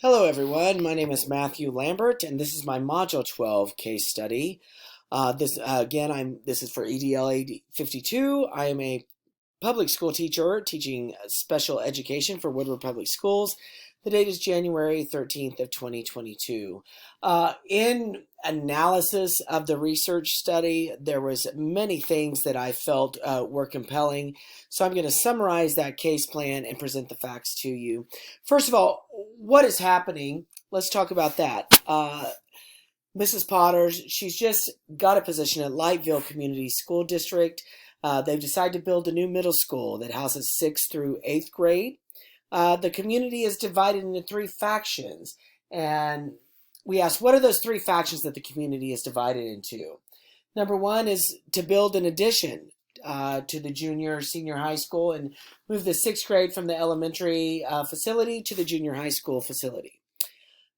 Hello everyone, my name is Matthew Lambert and this is my Module 12 case study. This is for EDL 52. I am a public school teacher teaching special education for Woodward Public Schools. The date is January 13th of 2022. In analysis of the research study, there was many things that I felt were compelling. So I'm going to summarize that case plan and present the facts to you. First of all, what is happening? Let's talk about that. Mrs. Potter, she's just got a position at Lightville Community School District. They've decided to build a new middle school that houses 6th through 8th grade. The community is divided into 3 factions, and we asked, what are those 3 factions that the community is divided into? Number 1 is to build an addition to the senior high school and move the 6th grade from the elementary facility to the junior high school facility.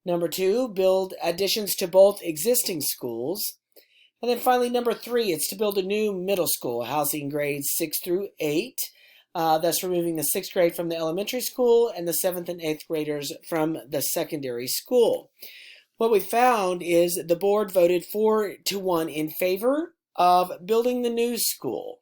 Number 2, build additions to both existing schools. And then finally, number 3, it's to build a new middle school housing grades 6 through 8. Thus removing the 6th grade from the elementary school and the 7th and 8th graders from the secondary school. What we found is the board voted 4-1 in favor of building the new school.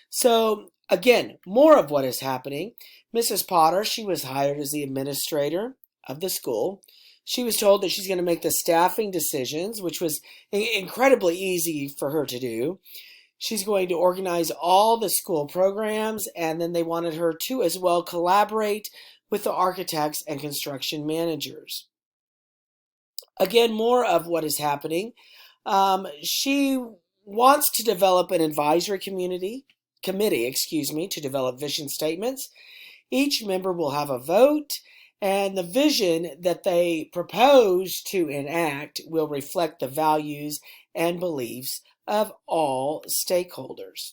So again, more of what is happening. Mrs. Potter, she was hired as the administrator of the school. She was told that she's going to make the staffing decisions, which was incredibly easy for her to do. She's going to organize all the school programs, and then they wanted her to as well collaborate with the architects and construction managers. Again, more of what is happening. She wants to develop an advisory committee, to develop vision statements. Each member will have a vote, and the vision that they propose to enact will reflect the values and beliefs of all stakeholders.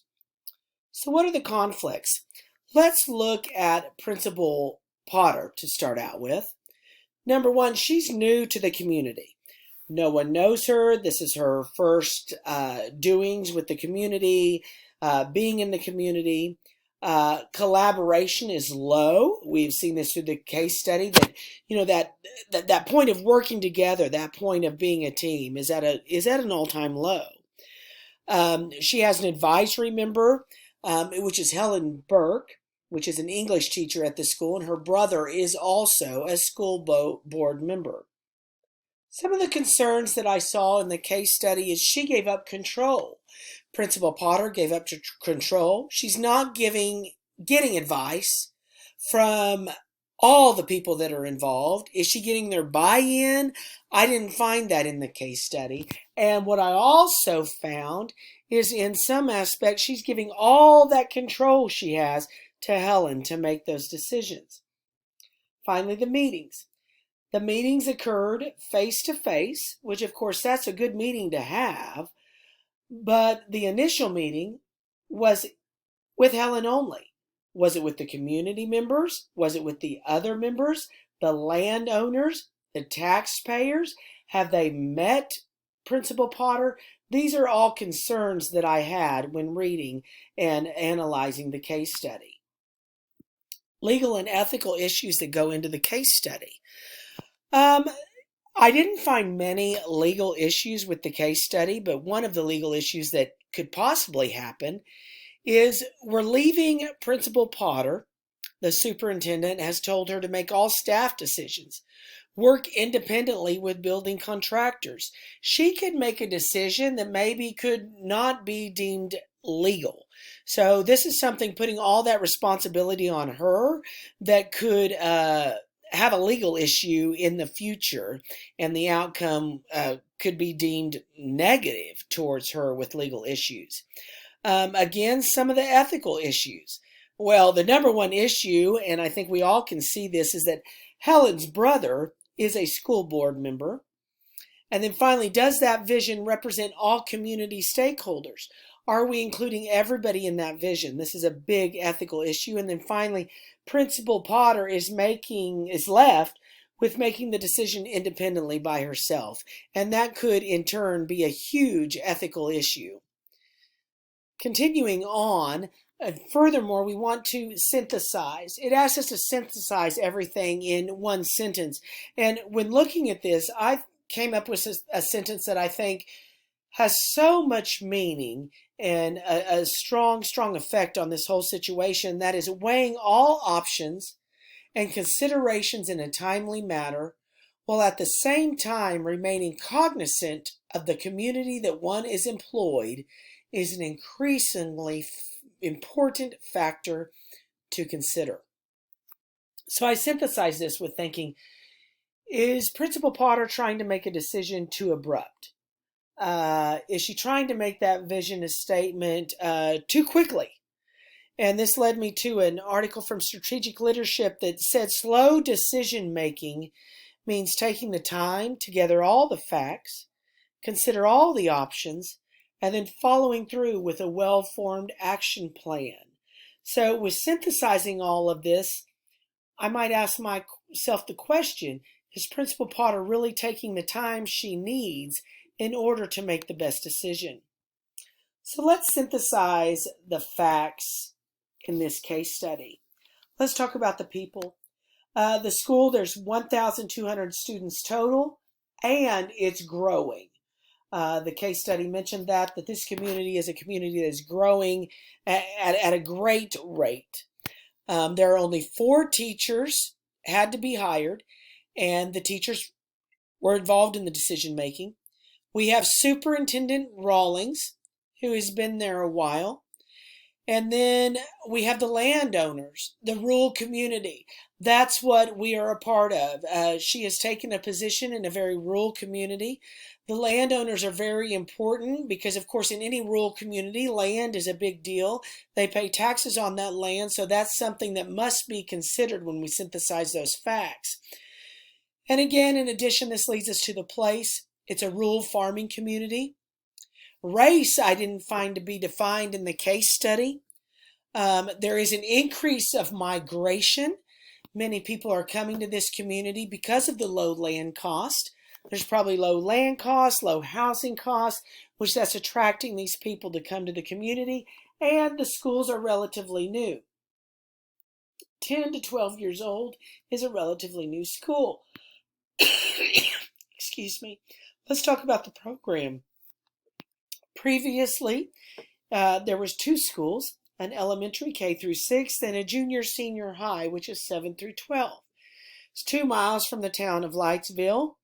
So what are the conflicts? Let's look at Principal Potter to start out with. Number 1, she's new to the community. No one knows her. This is her first doings with the community, being in the community. Collaboration is low. We've seen this through the case study that point of working together, that point of being a team is at an all-time low. She has an advisory member, which is Helen Burke, which is an English teacher at the school, and her brother is also a school board member. Some of the concerns that I saw in the case study is she gave up control. Principal Potter gave up control. She's not getting advice from all the people that are involved. Is she getting their buy-in? I didn't find that in the case study. And what I also found is in some aspects, she's giving all that control she has to Helen to make those decisions. Finally, the meetings. The meetings occurred face-to-face, which of course that's a good meeting to have, but the initial meeting was with Helen only. Was it with the community members? Was it with the other members, the landowners, the taxpayers? Have they met Principal Potter? These are all concerns that I had when reading and analyzing the case study. Legal and ethical issues that go into the case study. I didn't find many legal issues with the case study, but one of the legal issues that could possibly happen is we're leaving Principal Potter. The superintendent has told her to make all staff decisions, work independently with building contractors. She could make a decision that maybe could not be deemed legal. So this is something putting all that responsibility on her that could have a legal issue in the future, and the outcome could be deemed negative towards her with legal issues. Again, some of the ethical issues. Well, the number 1 issue, and I think we all can see this, is that Helen's brother is a school board member. And then finally, does that vision represent all community stakeholders? Are we including everybody in that vision? This is a big ethical issue. And then finally, Principal Potter is left with making the decision independently by herself. And that could in turn be a huge ethical issue. Continuing on, furthermore, we want to synthesize. It asks us to synthesize everything in one sentence. And when looking at this, I came up with a sentence that I think has so much meaning and a strong, strong effect on this whole situation. That is weighing all options and considerations in a timely manner, while at the same time remaining cognizant of the community that one is employed, is an increasingly important factor to consider. So I synthesize this with thinking, is Principal Potter trying to make a decision too abrupt? Is she trying to make that vision statement too quickly? And this led me to an article from Strategic Leadership that said slow decision making means taking the time to gather all the facts, consider all the options, and then following through with a well-formed action plan. So with synthesizing all of this, I might ask myself the question, is Principal Potter really taking the time she needs in order to make the best decision? So let's synthesize the facts in this case study. Let's talk about the people. The school, there's 1,200 students total, and it's growing. The case study mentioned that this community is a community that is growing at a great rate. There are only 4 teachers had to be hired, and the teachers were involved in the decision making. We have Superintendent Rawlings, who has been there a while. And then we have the landowners, the rural community. That's what we are a part of. She has taken a position in a very rural community. The landowners are very important because, of course, in any rural community, land is a big deal. They pay taxes on that land, so that's something that must be considered when we synthesize those facts. And again, in addition, this leads us to the place. It's a rural farming community. Race, I didn't find to be defined in the case study. There is an increase of migration. Many people are coming to this community because of the low land cost. There's probably low land costs, low housing costs, which that's attracting these people to come to the community. And the schools are relatively new. 10 to 12 years old is a relatively new school. Excuse me. Let's talk about the program. Previously, there was 2 schools, an elementary K through 6, and a junior senior high, which is 7 through 12. It's 2 miles from the town of Lightsville.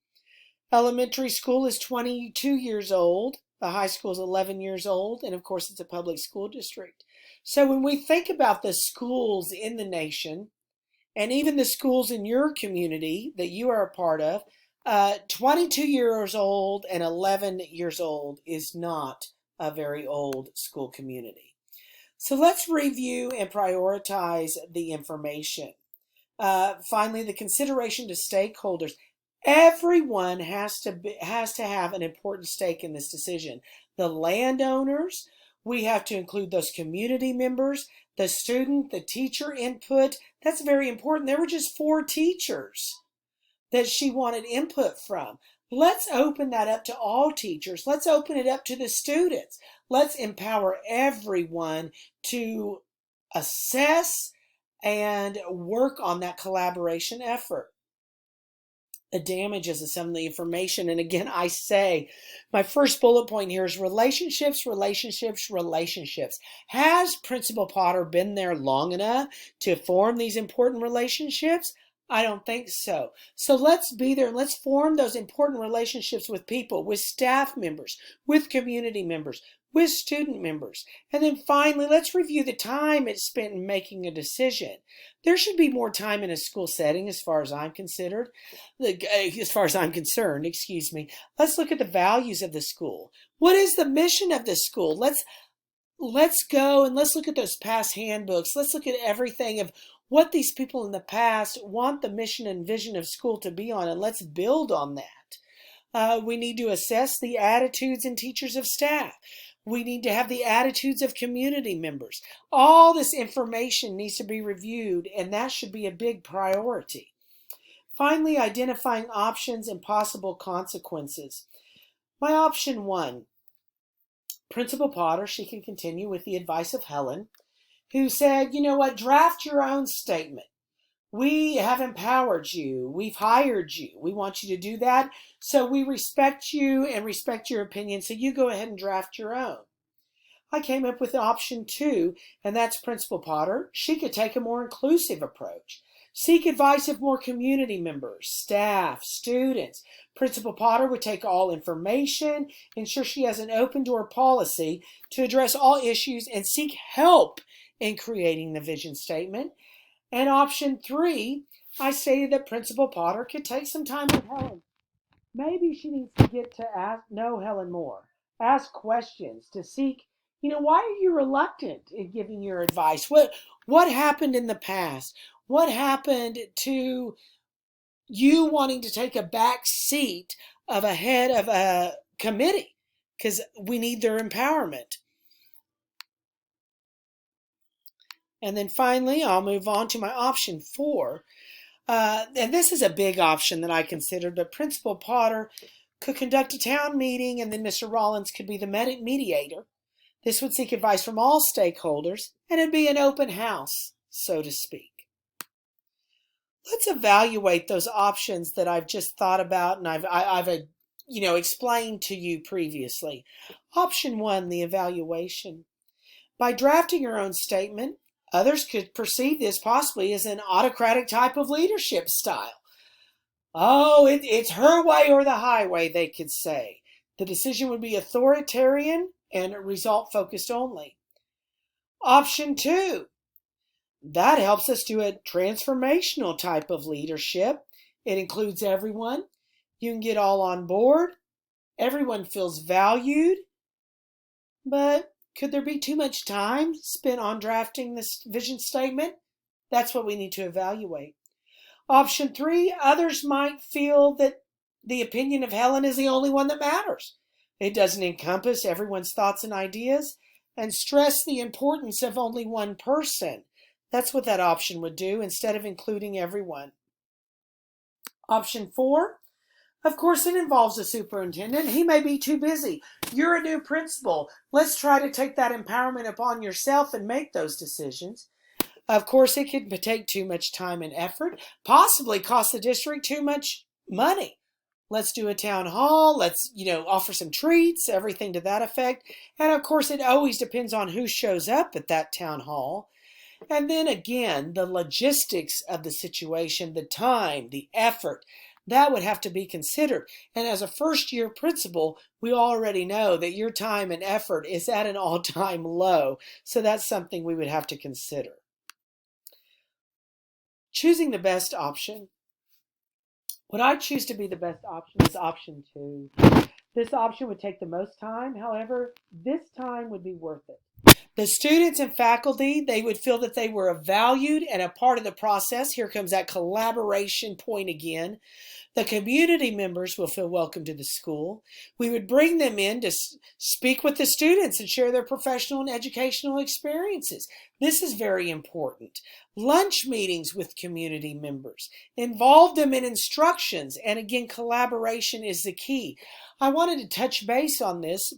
Elementary school is 22 years old. The high school is 11 years old, and of course it's a public school district. So when we think about the schools in the nation, and even the schools in your community that you are a part of, 22 years old and 11 years old is not a very old school community. So let's review and prioritize the information. Finally, the consideration to stakeholders. Everyone has to have an important stake in this decision. The landowners, we have to include those community members, the student, the teacher input. That's very important. There were just 4 teachers that she wanted input from. Let's open that up to all teachers. Let's open it up to the students. Let's empower everyone to assess and work on that collaboration effort. The damages of some of the information. And again, I say, my first bullet point here is relationships, relationships, relationships. Has Principal Potter been there long enough to form these important relationships? I don't think so. So let's be there and let's form those important relationships with people, with staff members, with community members, with student members. And then finally, let's review the time it's spent in making a decision. There should be more time in a school setting as far as I'm concerned. Let's look at the values of the school. What is the mission of the school? Let's go and let's look at those past handbooks. Let's look at everything of what these people in the past want the mission and vision of school to be on, and let's build on that. We need to assess the attitudes and teachers of staff. We need to have the attitudes of community members. All this information needs to be reviewed, and that should be a big priority. Finally, identifying options and possible consequences. My option 1, Principal Potter, she can continue with the advice of Helen, who said, you know what, draft your own statement. We have empowered you. We've hired you. We want you to do that. So we respect you and respect your opinion. So you go ahead and draft your own. I came up with option 2, and that's Principal Potter. She could take a more inclusive approach. Seek advice of more community members, staff, students. Principal Potter would take all information, ensure she has an open door policy to address all issues, and seek help in creating the vision statement. And option 3, I stated that Principal Potter could take some time with Helen. Maybe she needs to get to know Helen more, ask questions, to seek, why are you reluctant in giving your advice? What happened in the past? What happened to you wanting to take a back seat of a head of a committee? Because we need their empowerment. And then finally, I'll move on to my option 4. And this is a big option that I considered, but Principal Potter could conduct a town meeting, and then Mr. Rollins could be the mediator. This would seek advice from all stakeholders, and it'd be an open house, so to speak. Let's evaluate those options that I've just thought about and I've explained to you previously. Option 1, the evaluation. By drafting your own statement, others could perceive this possibly as an autocratic type of leadership style. Oh, it's her way or the highway, they could say. The decision would be authoritarian and result-focused only. Option 2, that helps us do a transformational type of leadership. It includes everyone. You can get all on board. Everyone feels valued. But could there be too much time spent on drafting this vision statement? That's what we need to evaluate. Option 3, others might feel that the opinion of Helen is the only one that matters. It doesn't encompass everyone's thoughts and ideas and stress the importance of only one person. That's what that option would do instead of including everyone. Option 4, of course, it involves a superintendent. He may be too busy. You're a new principal. Let's try to take that empowerment upon yourself and make those decisions. Of course, it could take too much time and effort, possibly cost the district too much money. Let's do a town hall. Let's, offer some treats, everything to that effect. And of course, it always depends on who shows up at that town hall. And then again, the logistics of the situation, the time, the effort, that would have to be considered. And as a first-year principal, we already know that your time and effort is at an all-time low. So that's something we would have to consider. Choosing the best option. What I choose to be the best option is option 2. This option would take the most time. However, this time would be worth it. The students and faculty, they would feel that they were valued and a part of the process. Here comes that collaboration point again. The community members will feel welcome to the school. We would bring them in to speak with the students and share their professional and educational experiences. This is very important. Lunch meetings with community members. Involve them in instructions. And again, collaboration is the key. I wanted to touch base on this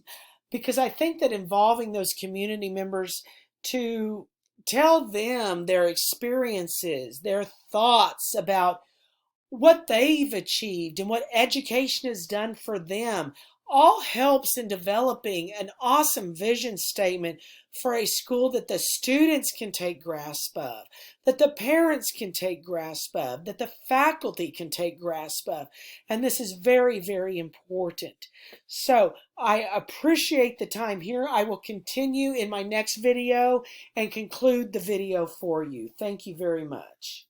because I think that involving those community members to tell them their experiences, their thoughts about what they've achieved and what education has done for them all helps in developing an awesome vision statement for a school that the students can take grasp of, that the parents can take grasp of, that the faculty can take grasp of. And this is very, very important. So I appreciate the time here. I will continue in my next video and conclude the video for you. Thank you very much.